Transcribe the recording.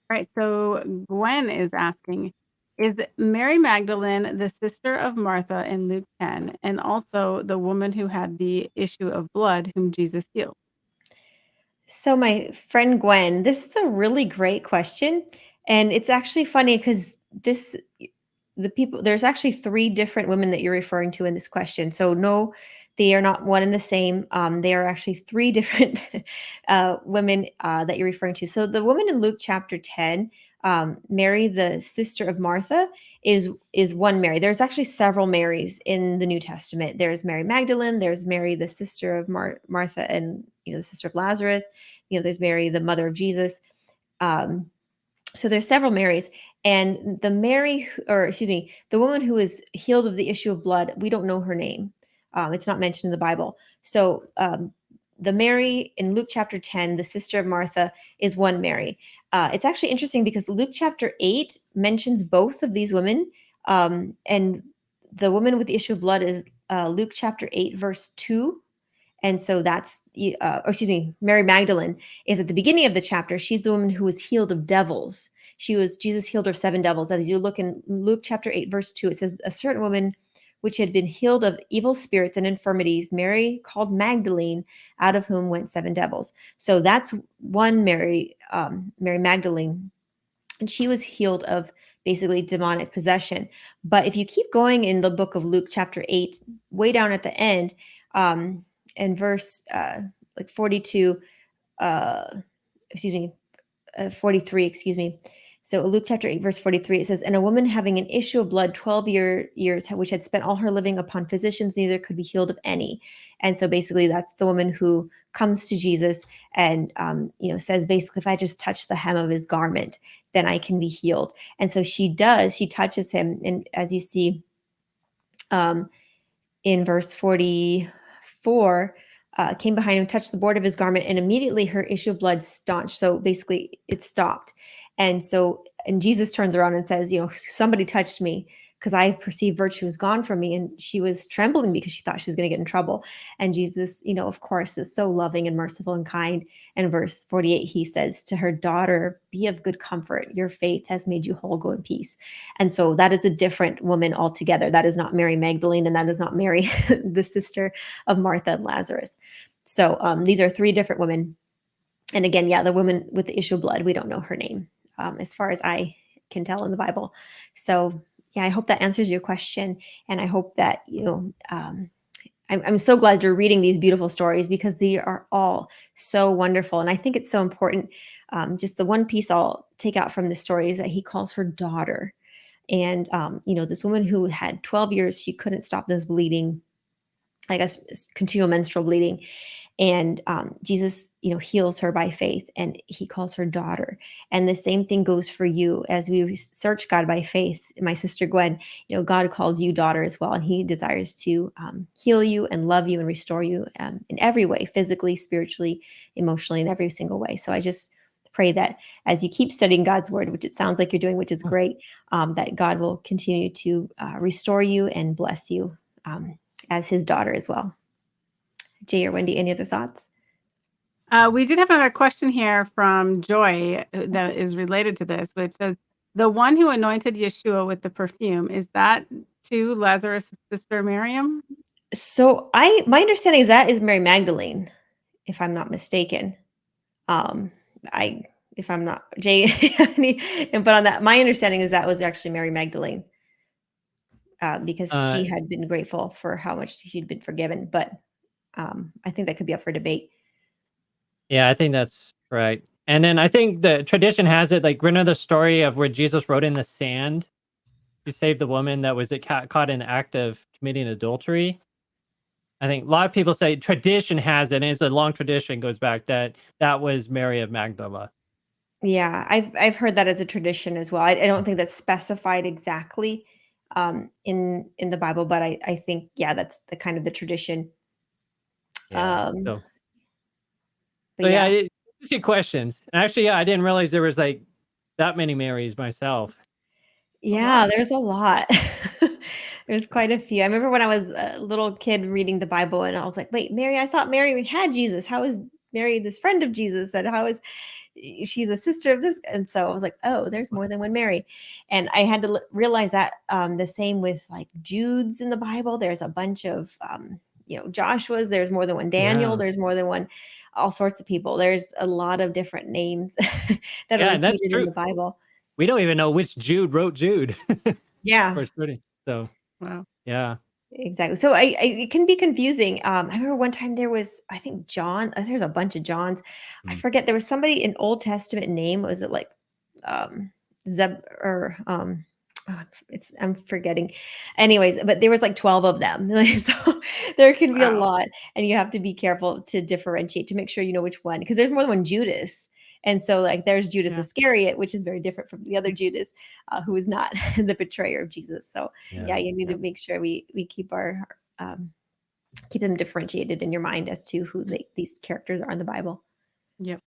Right. So Gwen is asking, is Mary Magdalene the sister of Martha in Luke 10 and also the woman who had the issue of blood whom Jesus healed? So my friend Gwen, this is a really great question, and it's actually funny because this the people there's actually three different women that you're referring to in this question. So no, they are not one and the same. They are actually three different women that you're referring to. So the woman in Luke chapter 10, Mary, the sister of Martha, is one Mary. There's actually several Marys in the New Testament. There's Mary Magdalene. There's Mary, the sister of Martha, and the sister of Lazarus. There's Mary, the mother of Jesus. Um, so there's several Marys, and the woman who is healed of the issue of blood, we don't know her name. It's not mentioned in the Bible. So the Mary in Luke chapter 10, the sister of Martha, is one Mary. It's actually interesting because Luke chapter 8 mentions both of these women, and the woman with the issue of blood is Luke chapter 8 verse 2. And so Mary Magdalene is at the beginning of the chapter. She's the woman who was healed of devils. Jesus healed her of 7 devils. As you look in Luke chapter 8, verse 2, it says, a certain woman which had been healed of evil spirits and infirmities, Mary called Magdalene, out of whom went 7 devils. So that's one Mary, Mary Magdalene. And she was healed of basically demonic possession. But if you keep going in the book of Luke chapter 8, way down at the end, in verse like 42, uh, excuse me, 43, excuse me. So Luke chapter 8, verse 43, it says, and a woman having an issue of blood 12 years, which had spent all her living upon physicians, neither could be healed of any. And so basically that's the woman who comes to Jesus and, says basically, if I just touch the hem of his garment, then I can be healed. And so she touches him. And as you see, in verse 44, came behind him, touched the border of his garment, and immediately her issue of blood staunched. So basically, it stopped. And Jesus turns around and says, somebody touched me because I perceived virtue was gone from me. And she was trembling because she thought she was going to get in trouble. And Jesus, of course, is so loving and merciful and kind. And verse 48, he says to her, daughter, be of good comfort. Your faith has made you whole. Go in peace. And so that is a different woman altogether. That is not Mary Magdalene, and that is not Mary, the sister of Martha and Lazarus. So these are three different women. And again, the woman with the issue of blood, we don't know her name, as far as I can tell in the Bible. So I hope that answers your question. And I hope that, I'm so glad you're reading these beautiful stories because they are all so wonderful. And I think it's so important. Just the one piece I'll take out from this story is that he calls her daughter. And, this woman who had 12 years, she couldn't stop this bleeding, I guess, continual menstrual bleeding. And Jesus, heals her by faith, and he calls her daughter. And the same thing goes for you as we search God by faith. My sister Gwen, God calls you daughter as well, and he desires to heal you and love you and restore you in every way, physically, spiritually, emotionally, in every single way. So I just pray that as you keep studying God's word, which it sounds like you're doing, which is great, that God will continue to restore you and bless you as his daughter as well. Jay or Wendy, any other thoughts? We did have another question here from Joy that is related to this, which says, the one who anointed Yeshua with the perfume, is that to Lazarus' sister Miriam? So my understanding is that is Mary Magdalene, if I'm not mistaken. Um, I if I'm not Jay, but on that, my understanding is that was actually Mary Magdalene, because she had been grateful for how much she'd been forgiven. But I think that could be up for debate. Yeah, I think that's right. And then I think the tradition has it, like, remember the story of where Jesus wrote in the sand to save the woman that was caught in the act of committing adultery? I think a lot of people say tradition has it, and it's a long tradition, goes back that was Mary of Magdala. Yeah, I've heard that as a tradition as well. I don't think that's specified exactly in the Bible, but I think that's the kind of the tradition. Yeah. Um, but So yeah, yeah. just your questions. And actually, I didn't realize there was like that many Marys myself. Yeah, there's a lot. There's quite a few. I remember when I was a little kid reading the Bible and I was like, "Wait, Mary, I thought Mary had Jesus. How is Mary this friend of Jesus? And how is she's a sister of this. And so I was like, oh, there's more than one Mary. And I had to realize that the same with like Jude's in the Bible. There's a bunch of, Joshua's, there's more than one Daniel, Yeah. there's more than one, all sorts of people. There's a lot of different names that are Yeah, and that's repeated in true. the Bible. We don't even know which Jude wrote Jude Yeah. for study. So, Wow. yeah. Exactly. So it can be confusing. I remember one time there was, I think John, there's a bunch of Johns. I Mm. forget. There was somebody in Old Testament name. Was it like Zeb or I'm forgetting. Anyways, but there was like 12 of them. So there can be a Wow. lot, and you have to be careful to differentiate to make sure you know which one, because there's more than one Judas. And so like there's Judas Yeah. Iscariot, which is very different from the other Judas, who is not the betrayer of Jesus. So yeah, Yeah. you need to Yep. make sure we keep keep them differentiated in your mind as to who these characters are in the Bible. Yep.